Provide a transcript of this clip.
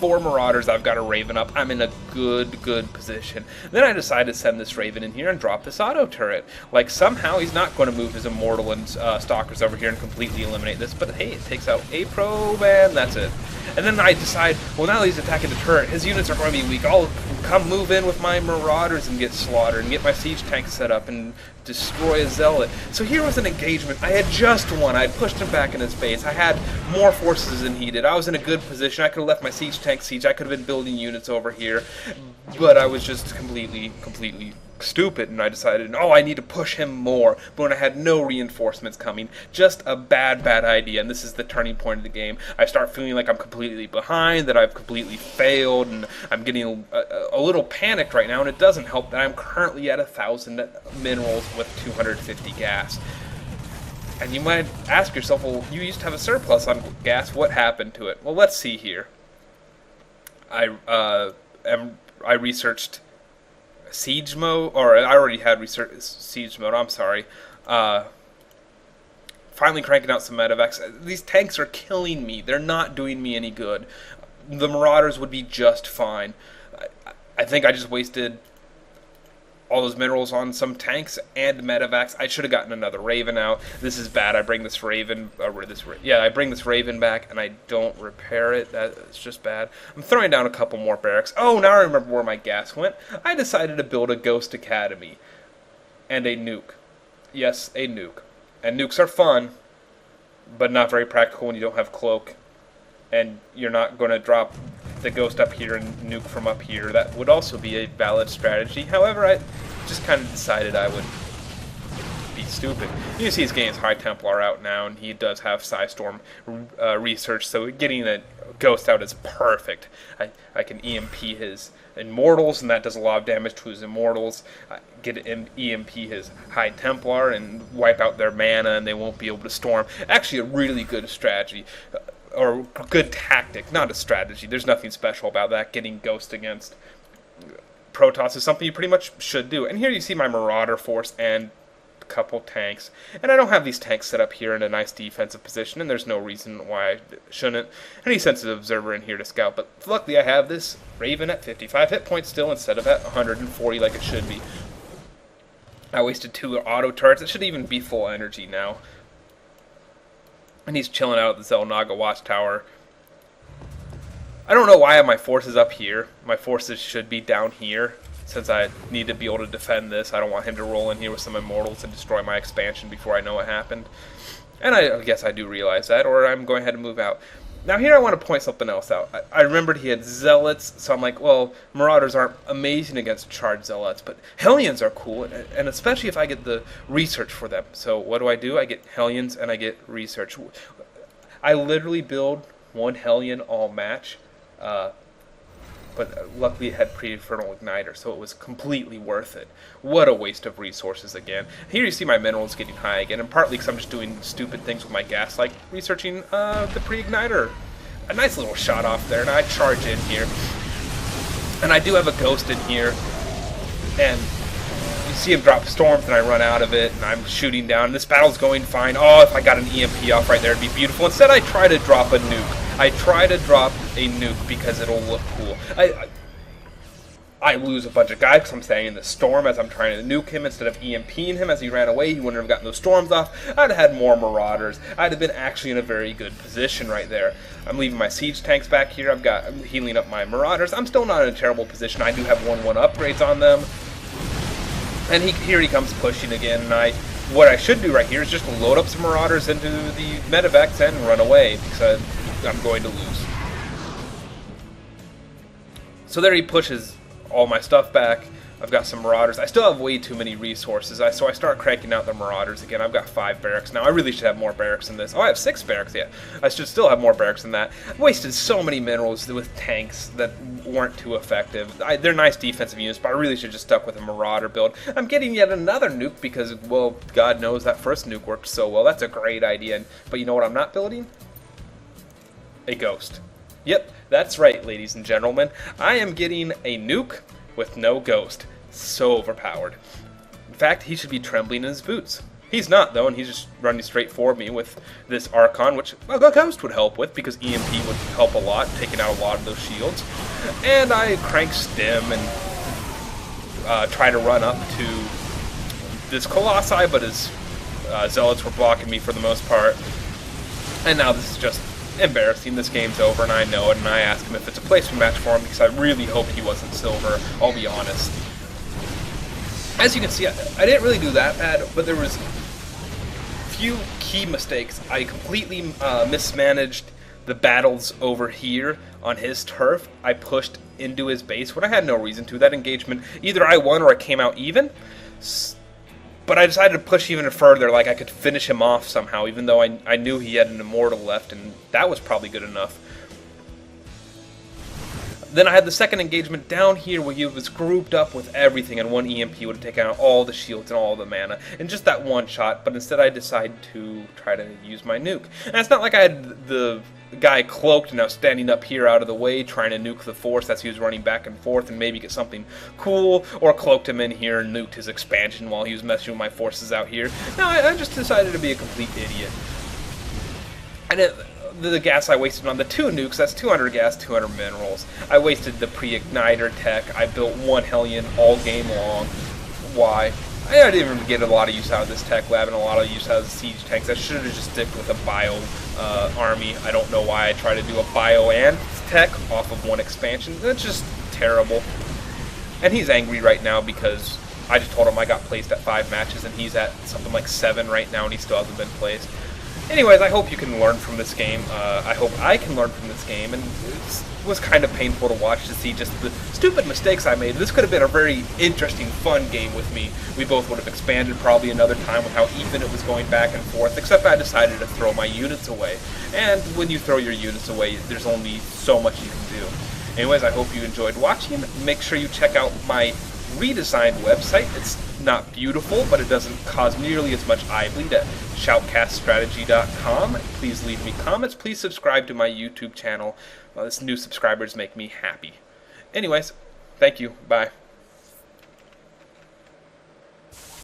4 Marauders, I've got a Raven up. I'm in a good position. Then I decide to send this Raven in here and drop this auto turret. Like, somehow he's not going to move his Immortal and Stalkers over here and completely eliminate this, but hey, it takes out a probe, and that's it. And then I decide, well, now that he's attacking the turret, his units are going to be weak. I'll come move in with my Marauders and get slaughtered and get my siege tank set up and destroy a Zealot. So here was an engagement. I had just won. I had pushed him back in his base. I had more forces than he did. I was in a good position. I could have left my siege tank siege. I could have been building units over here. But I was just completely stupid, and I decided, oh, I need to push him more. But when I had no reinforcements coming, just a bad idea, and this is the turning point of the game. I start feeling like I'm completely behind, that I've completely failed, and I'm getting a little panicked right now, and it doesn't help that I'm currently at 1,000 minerals with 250 gas. And you might ask yourself, well, you used to have a surplus on gas, what happened to it? Well, let's see here. I researched siege mode, or I already had siege mode, I'm sorry. Finally cranking out some medevacs. These tanks are killing me. They're not doing me any good. The Marauders would be just fine. I think I just wasted all those minerals on some tanks and medevacs. I should have gotten another Raven out. This is bad. I bring this Raven, I bring this Raven back and I don't repair it. That's just bad. I'm throwing down a couple more barracks. Oh, now I remember where my gas went. I decided to build a Ghost Academy and a nuke. Yes, a nuke. And nukes are fun, but not very practical when you don't have cloak. And you're not going to drop the Ghost up here and nuke from up here. That would also be a valid strategy. However, I just kind of decided I would be stupid. You see he's getting his High Templar out now, and he does have Psystorm research, so getting a Ghost out is perfect. I can EMP his Immortals, and that does a lot of damage to his Immortals. Get an EMP his High Templar and wipe out their mana, and they won't be able to storm. Actually, a really good strategy. Or good tactic, not a strategy. There's nothing special about that. Getting Ghost against Protoss is something you pretty much should do. And here you see my Marauder force and a couple tanks. And I don't have these tanks set up here in a nice defensive position, and there's no reason why I shouldn't. Any sensitive observer in here to scout, but luckily I have this Raven at 55 hit points still instead of at 140 like it should be. I wasted 2 auto turrets. It should even be full energy now. And he's chilling out at the Xel'Naga Watchtower. I don't know why I have my forces up here. My forces should be down here, since I need to be able to defend this. I don't want him to roll in here with some Immortals and destroy my expansion before I know what happened. And I guess I do realize that, or I'm going ahead and move out. Now here I want to point something else out. I remembered he had Zealots, so I'm like, well, Marauders aren't amazing against charged Zealots, but Hellions are cool, and especially if I get the research for them. So what do? I get Hellions and I get research. I literally build 1 Hellion all match, but luckily it had Pre-Infernal Igniter, so it was completely worth it. What a waste of resources again. Here you see my minerals getting high again, and partly because I'm just doing stupid things with my gas, like researching the Pre-Igniter. A nice little shot off there, and I charge in here. And I do have a Ghost in here, and you see him drop Storms, and I run out of it, and I'm shooting down. This battle's going fine. Oh, if I got an EMP off right there, it'd be beautiful. Instead, I try to drop a nuke. I try to drop a nuke because it'll look cool. I lose a bunch of guys because I'm staying in the storm as I'm trying to nuke him. Instead of EMPing him as he ran away, he wouldn't have gotten those storms off. I'd have had more Marauders. I'd have been actually in a very good position right there. I'm leaving my siege tanks back here. I'm healing up my Marauders. I'm still not in a terrible position. I do have 1/1 upgrades on them. And here he comes pushing again, and what I should do right here is just load up some Marauders into the medevacs and run away, because I'm going to lose. So there he pushes all my stuff back. I've got some Marauders. I still have way too many resources, so I start cranking out the Marauders again. I've got 5 barracks now. I really should have more barracks than this. Oh, I have 6 barracks, yeah. I should still have more barracks than that. I've wasted so many minerals with tanks that weren't too effective. They're nice defensive units, but I really should have just stuck with a Marauder build. I'm getting yet another nuke because, well, God knows that first nuke worked so well. That's a great idea. But you know what I'm not building? A Ghost. Yep, that's right, ladies and gentlemen. I am getting a nuke with no Ghost. So overpowered. In fact, he should be trembling in his boots. He's not, though, and he's just running straight for me with this Archon, which a Ghost would help with, because EMP would help a lot, taking out a lot of those shields. And I crank Stim and try to run up to this Colossi, but his Zealots were blocking me for the most part. And now this is just embarrassing. This game's over, and I know it, and I ask him if it's a placement match for him, because I really hoped he wasn't silver, I'll be honest. As you can see, I didn't really do that bad, but there was few key mistakes. I completely mismanaged the battles over here on his turf. I pushed into his base when I had no reason to. That engagement, either I won or I came out even. But I decided to push even further, like I could finish him off somehow, even though I knew he had an Immortal left, and that was probably good enough. Then I had the second engagement down here where he was grouped up with everything, and one EMP would have taken out all the shields and all the mana, and just that one shot, but instead I decided to try to use my nuke. And it's not like I had the guy cloaked and now standing up here out of the way trying to nuke the force as he was running back and forth and maybe get something cool, or cloaked him in here and nuked his expansion while he was messing with my forces out here. No, I just decided to be a complete idiot. And the gas I wasted on the 2 nukes, that's 200 gas, 200 minerals. I wasted the pre-igniter tech. I built 1 Hellion all game long. Why? I didn't even get a lot of use out of this tech lab and a lot of use out of the siege tanks. I should have just stick with a bio army. I don't know why I try to do a bio and tech off of 1 expansion. That's just terrible. And he's angry right now because I just told him I got placed at 5 matches and he's at something like 7 right now and he still hasn't been placed. Anyways, I hope you can learn from this game. I hope I can learn from this game, and it was kind of painful to watch to see just the stupid mistakes I made. This could have been a very interesting, fun game with me. We both would have expanded probably another time with how even it was going back and forth, except I decided to throw my units away. And when you throw your units away, there's only so much you can do. Anyways, I hope you enjoyed watching. Make sure you check out my redesigned website. It's not beautiful, but it doesn't cause nearly as much eye bleed at shoutcaststrategy.com. Please leave me comments. Please subscribe to my YouTube channel. This new subscribers make me happy. Anyways, thank you. Bye.